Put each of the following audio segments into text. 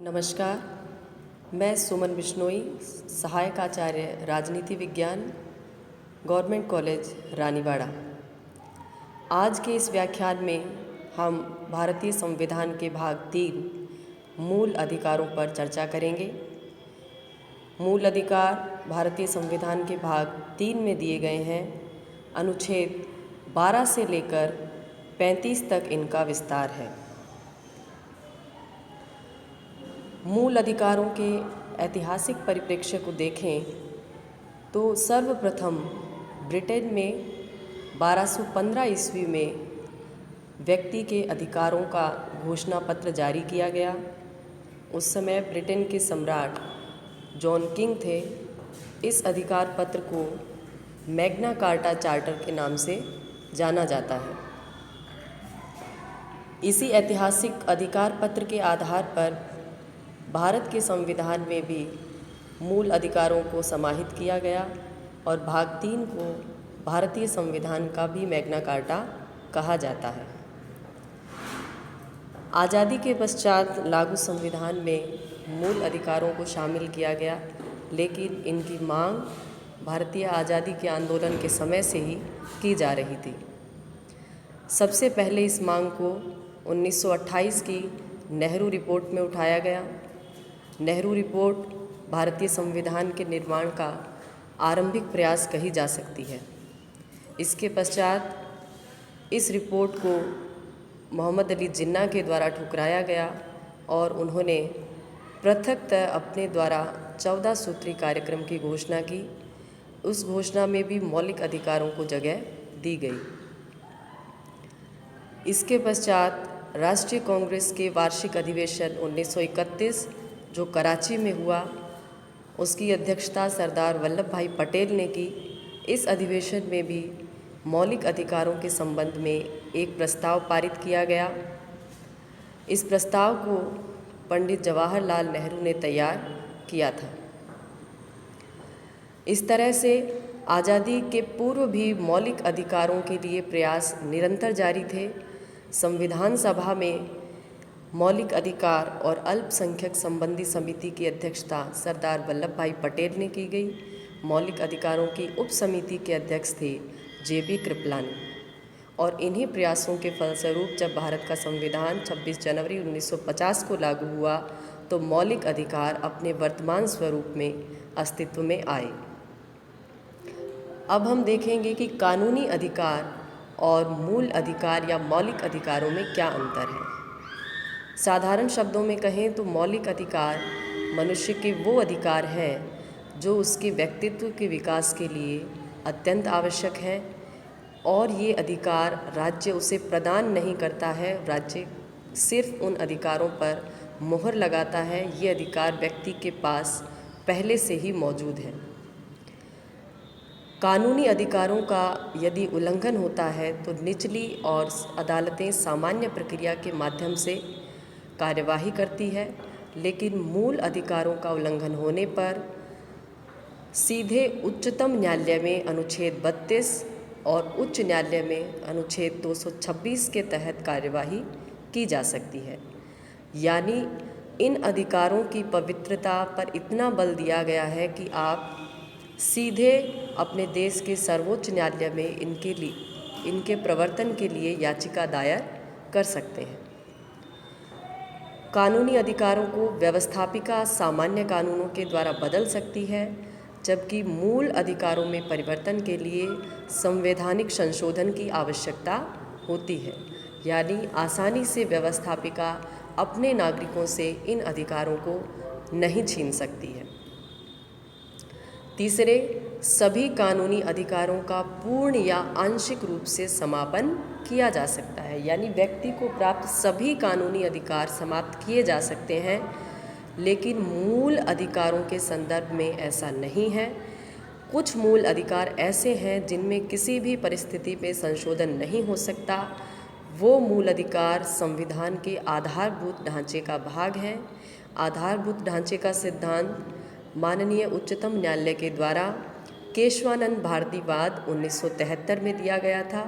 नमस्कार, मैं सुमन बिश्नोई, सहायक आचार्य राजनीति विज्ञान, गवर्नमेंट कॉलेज रानीवाड़ा। आज के इस व्याख्यान में हम भारतीय संविधान के भाग 3 मूल अधिकारों पर चर्चा करेंगे। मूल अधिकार भारतीय संविधान के भाग 3 में दिए गए हैं। अनुच्छेद 12 से लेकर 35 तक इनका विस्तार है। मूल अधिकारों के ऐतिहासिक परिप्रेक्ष्य को देखें तो सर्वप्रथम ब्रिटेन में 1215 ईस्वी में व्यक्ति के अधिकारों का घोषणा पत्र जारी किया गया। उस समय ब्रिटेन के सम्राट जॉन किंग थे। इस अधिकार पत्र को मैग्ना कार्टा चार्टर के नाम से जाना जाता है। इसी ऐतिहासिक अधिकार पत्र के आधार पर भारत के संविधान में भी मूल अधिकारों को समाहित किया गया और भाग 3 को भारतीय संविधान का भी मैग्ना कार्टा कहा जाता है। आज़ादी के पश्चात लागू संविधान में मूल अधिकारों को शामिल किया गया, लेकिन इनकी मांग भारतीय आज़ादी के आंदोलन के समय से ही की जा रही थी। सबसे पहले इस मांग को 1928 की नेहरू रिपोर्ट में उठाया गया। नेहरू रिपोर्ट भारतीय संविधान के निर्माण का आरंभिक प्रयास कही जा सकती है। इसके पश्चात इस रिपोर्ट को मोहम्मद अली जिन्ना के द्वारा ठुकराया गया और उन्होंने पृथकतः अपने द्वारा 14 सूत्री कार्यक्रम की घोषणा की। उस घोषणा में भी मौलिक अधिकारों को जगह दी गई। इसके पश्चात राष्ट्रीय कांग्रेस के वार्षिक अधिवेशन 1931 जो कराची में हुआ, उसकी अध्यक्षता सरदार वल्लभ भाई पटेल ने की। इस अधिवेशन में भी मौलिक अधिकारों के संबंध में एक प्रस्ताव पारित किया गया। इस प्रस्ताव को पंडित जवाहरलाल नेहरू ने तैयार किया था। इस तरह से आज़ादी के पूर्व भी मौलिक अधिकारों के लिए प्रयास निरंतर जारी थे। संविधान सभा में मौलिक अधिकार और अल्पसंख्यक संबंधी समिति की अध्यक्षता सरदार वल्लभ भाई पटेल ने की गई। मौलिक अधिकारों की उप समिति के अध्यक्ष थे JB कृपलानी। और इन्हीं प्रयासों के फलस्वरूप जब भारत का संविधान 26 जनवरी 1950 को लागू हुआ तो मौलिक अधिकार अपने वर्तमान स्वरूप में अस्तित्व में आए। अब हम देखेंगे कि कानूनी अधिकार और मूल अधिकार या मौलिक अधिकारों में क्या अंतर है। साधारण शब्दों में कहें तो मौलिक अधिकार मनुष्य के वो अधिकार हैं जो उसके व्यक्तित्व के विकास के लिए अत्यंत आवश्यक हैं और ये अधिकार राज्य उसे प्रदान नहीं करता है। राज्य सिर्फ उन अधिकारों पर मुहर लगाता है। ये अधिकार व्यक्ति के पास पहले से ही मौजूद है। कानूनी अधिकारों का यदि उल्लंघन होता है तो निचली और अदालतें सामान्य प्रक्रिया के माध्यम से कार्यवाही करती है, लेकिन मूल अधिकारों का उल्लंघन होने पर सीधे उच्चतम न्यायालय में अनुच्छेद 32 और उच्च न्यायालय में अनुच्छेद 226 के तहत कार्यवाही की जा सकती है। यानी इन अधिकारों की पवित्रता पर इतना बल दिया गया है कि आप सीधे अपने देश के सर्वोच्च न्यायालय में इनके प्रवर्तन के लिए याचिका दायर कर सकते हैं। कानूनी अधिकारों को व्यवस्थापिका सामान्य कानूनों के द्वारा बदल सकती है, जबकि मूल अधिकारों में परिवर्तन के लिए संवैधानिक संशोधन की आवश्यकता होती है। यानी आसानी से व्यवस्थापिका अपने नागरिकों से इन अधिकारों को नहीं छीन सकती है। तीसरे, सभी कानूनी अधिकारों का पूर्ण या आंशिक रूप से समापन किया जा सकता है। यानी व्यक्ति को प्राप्त सभी कानूनी अधिकार समाप्त किए जा सकते हैं, लेकिन मूल अधिकारों के संदर्भ में ऐसा नहीं है। कुछ मूल अधिकार ऐसे हैं जिनमें किसी भी परिस्थिति में संशोधन नहीं हो सकता। वो मूल अधिकार संविधान के आधारभूत ढांचे का भाग हैं। आधारभूत ढांचे का सिद्धांत माननीय उच्चतम न्यायालय के द्वारा केशवानंद भारती वाद 1973 में दिया गया था।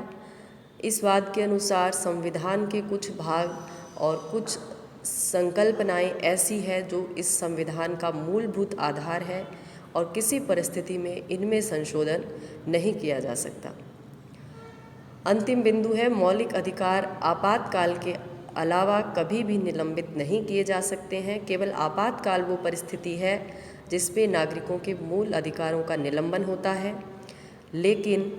इस वाद के अनुसार संविधान के कुछ भाग और कुछ संकल्पनाएं ऐसी है जो इस संविधान का मूलभूत आधार है और किसी परिस्थिति में इनमें संशोधन नहीं किया जा सकता। अंतिम बिंदु है मौलिक अधिकार आपातकाल के अलावा कभी भी निलंबित नहीं किए जा सकते हैं। केवल आपातकाल वो परिस्थिति है जिसमें नागरिकों के मूल अधिकारों का निलंबन होता है। लेकिन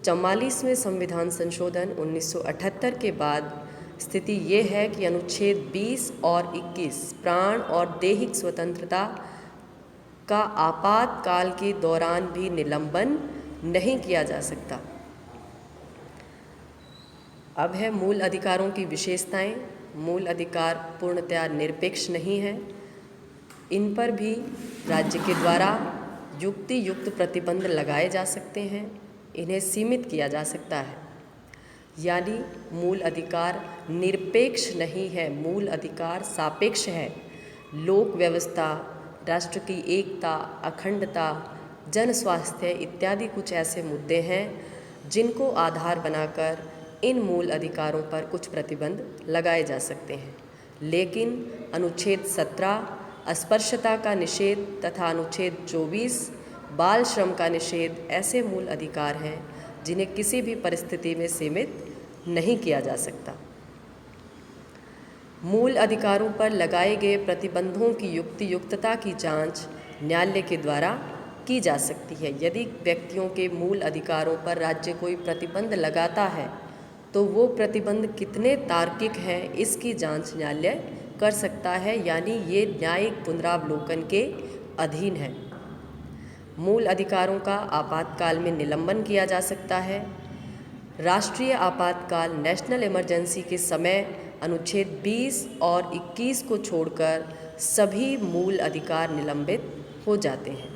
44वें संविधान संशोधन 1978 के बाद स्थिति ये है कि अनुच्छेद 20 और 21 प्राण और दैहिक स्वतंत्रता का आपातकाल के दौरान भी निलंबन नहीं किया जा सकता। अब है मूल अधिकारों की विशेषताएं। मूल अधिकार पूर्णतया निरपेक्ष नहीं है। इन पर भी राज्य के द्वारा युक्ति युक्त प्रतिबंध लगाए जा सकते हैं, इन्हें सीमित किया जा सकता है। यानी मूल अधिकार निरपेक्ष नहीं है, मूल अधिकार सापेक्ष है। लोक व्यवस्था, राष्ट्र की एकता, अखंडता, जन स्वास्थ्य इत्यादि कुछ ऐसे मुद्दे हैं जिनको आधार बनाकर इन मूल अधिकारों पर कुछ प्रतिबंध लगाए जा सकते हैं। लेकिन अनुच्छेद 17 अस्पृश्यता का निषेध तथा अनुच्छेद 24 बाल श्रम का निषेध ऐसे मूल अधिकार हैं जिन्हें किसी भी परिस्थिति में सीमित नहीं किया जा सकता। मूल अधिकारों पर लगाए गए प्रतिबंधों की युक्ति युक्तता की जांच न्यायालय के द्वारा की जा सकती है। यदि व्यक्तियों के मूल अधिकारों पर राज्य कोई प्रतिबंध लगाता है तो वो प्रतिबंध कितने तार्किक हैं इसकी जांच न्यायालय कर सकता है, यानी ये न्यायिक पुनरावलोकन के अधीन है। मूल अधिकारों का आपातकाल में निलंबन किया जा सकता है। राष्ट्रीय आपातकाल नेशनल इमरजेंसी के समय अनुच्छेद 20 और 21 को छोड़कर सभी मूल अधिकार निलंबित हो जाते हैं।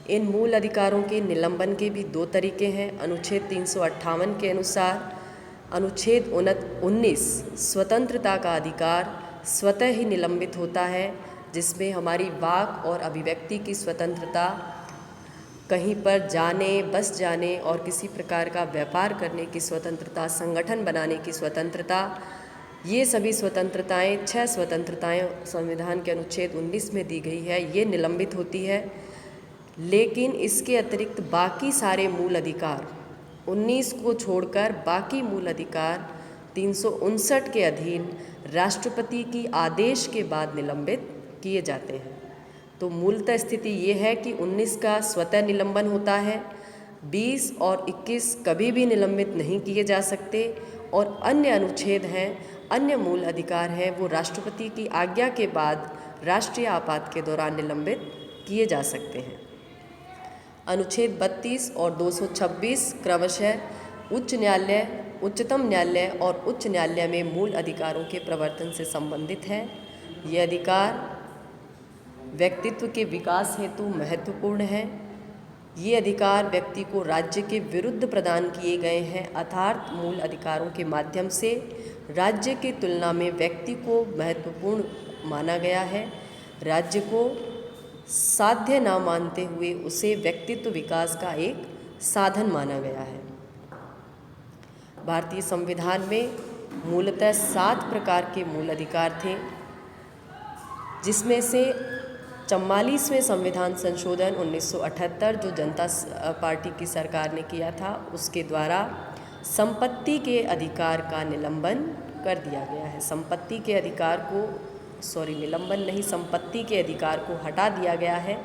इन मूल अधिकारों के निलंबन के भी दो तरीके हैं। अनुच्छेद 358 के अनुसार अनुच्छेद 19 स्वतंत्रता का अधिकार स्वतः ही निलंबित होता है, जिसमें हमारी वाक और अभिव्यक्ति की स्वतंत्रता, कहीं पर जाने, बस जाने और किसी प्रकार का व्यापार करने की स्वतंत्रता, संगठन बनाने की स्वतंत्रता, ये सभी स्वतंत्रताएं 6 स्वतंत्रताएं संविधान के अनुच्छेद 19 में दी गई है, ये निलंबित होती है। लेकिन इसके अतिरिक्त बाकी सारे मूल अधिकार 19 को छोड़कर बाकी मूल अधिकार 359 के अधीन राष्ट्रपति की आदेश के बाद निलंबित किए जाते हैं। तो मूलतः स्थिति ये है कि 19 का स्वतः निलंबन होता है, 20 और 21 कभी भी निलंबित नहीं किए जा सकते, और अन्य अनुच्छेद हैं, अन्य मूल अधिकार हैं, वो राष्ट्रपति की आज्ञा के बाद राष्ट्रीय आपात के दौरान निलंबित किए जा सकते हैं। अनुच्छेद 32 और 226 क्रमशः उच्च न्यायालय, उच्चतम न्यायालय और उच्च न्यायालय में मूल अधिकारों के प्रवर्तन से संबंधित है। ये अधिकार व्यक्तित्व के विकास हेतु महत्वपूर्ण है। ये अधिकार व्यक्ति को राज्य के विरुद्ध प्रदान किए गए हैं, अर्थात मूल अधिकारों के माध्यम से राज्य की तुलना में व्यक्ति को महत्वपूर्ण माना गया है। राज्य को साध्य न मानते हुए उसे व्यक्तित्व विकास का एक साधन माना गया है। भारतीय संविधान में मूलतः 7 प्रकार के मूल अधिकार थे, जिसमें से 44वें संविधान संशोधन 1978 जो जनता पार्टी की सरकार ने किया था, उसके द्वारा संपत्ति के अधिकार का निलंबन कर दिया गया है। संपत्ति के अधिकार को निलंबन नहीं, संपत्ति के अधिकार को हटा दिया गया है।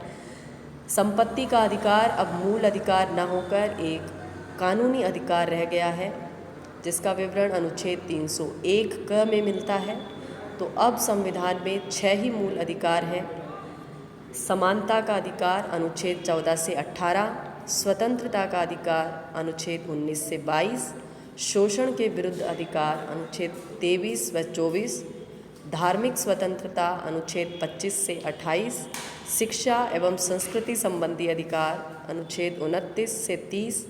संपत्ति का अधिकार अब मूल अधिकार न होकर एक कानूनी अधिकार रह गया है, जिसका विवरण अनुच्छेद 301 क में मिलता है। तो अब संविधान में 6 ही मूल अधिकार हैं। समानता का अधिकार अनुच्छेद 14 से 18, स्वतंत्रता का अधिकार अनुच्छेद 19 से 22, शोषण के विरुद्ध अधिकार अनुच्छेद 23 व 24, धार्मिक स्वतंत्रता अनुच्छेद 25 से 28, शिक्षा एवं संस्कृति संबंधी अधिकार अनुच्छेद 29 से 30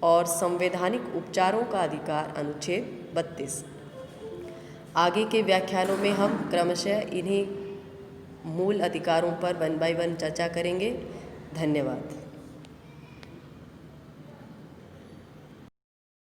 और संवैधानिक उपचारों का अधिकार अनुच्छेद 32। आगे के व्याख्यानों में हम क्रमशः इन्हीं मूल अधिकारों पर 1 बाय 1 चर्चा करेंगे। धन्यवाद।